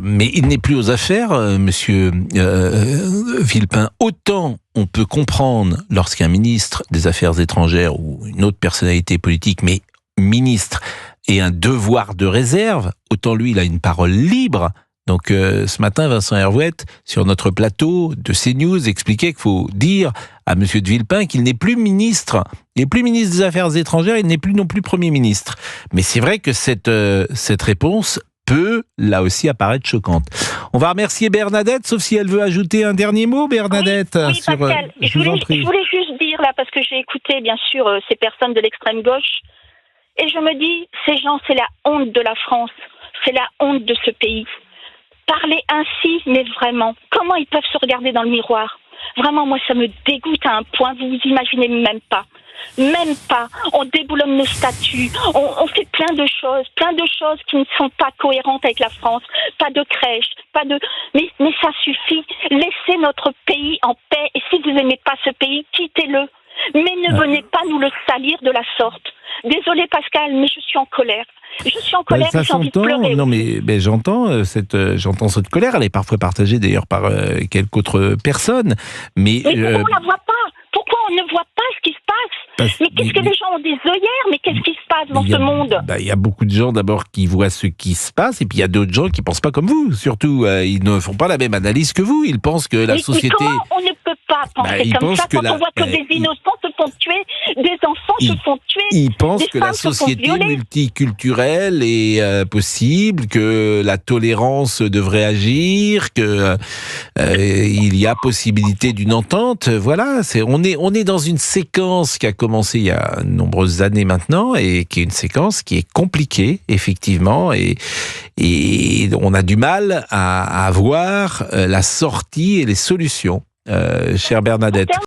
mais il n'est plus aux affaires, monsieur Villepin. Autant on peut comprendre lorsqu'un ministre des Affaires étrangères ou une autre personnalité politique, mais ministre, ait un devoir de réserve, autant lui, il a une parole libre. Donc ce matin, Vincent Hervouette, sur notre plateau de CNews, expliquait qu'il faut dire à M. de Villepin qu'il n'est plus ministre. Il n'est plus ministre des Affaires étrangères, il n'est plus non plus Premier ministre. Mais c'est vrai que cette réponse peut, là aussi, apparaître choquante. On va remercier Bernadette, sauf si elle veut ajouter un dernier mot, Bernadette. Oui, Pascal, je voulais juste dire, là, parce que j'ai écouté, bien sûr, ces personnes de l'extrême gauche, et je me dis, ces gens, c'est la honte de la France, c'est la honte de ce pays. Parler ainsi, mais vraiment, comment ils peuvent se regarder dans le miroir? Vraiment, moi, ça me dégoûte à un point, vous vous imaginez même pas. Même pas. On déboulonne nos statuts, on fait plein de choses qui ne sont pas cohérentes avec la France. Pas de crèche, mais ça suffit. Laissez notre pays en paix, et si vous n'aimez pas ce pays, quittez-le. Mais ne venez pas nous le salir de la sorte. Désolé Pascal, mais je suis en colère. Je suis en colère et j'ai envie de pleurer. Non, mais j'entends cette colère. Elle est parfois partagée d'ailleurs par quelques autres personnes. Mais pourquoi on ne la voit pas? Pourquoi on ne voit pas ce qui se passe? Mais qu'est-ce que les gens ont des œillères? Mais qu'est-ce qui se passe dans ce monde? Il y a beaucoup de gens d'abord qui voient ce qui se passe, et puis il y a d'autres gens qui ne pensent pas comme vous. Surtout, ils ne font pas la même analyse que vous. Ils pensent que la société... Mais comment on ne peut pas penser comme ça quand on voit que des innocents se font tuer, des enfants se font tuer, ils pensent que la société multiculturelle est possible, que la tolérance devrait agir, que il y a possibilité d'une entente. Voilà, on est dans une séquence qui a commencé il y a de nombreuses années maintenant, et qui est une séquence qui est compliquée, effectivement, et on a du mal à voir la sortie et les solutions, chère Bernadette.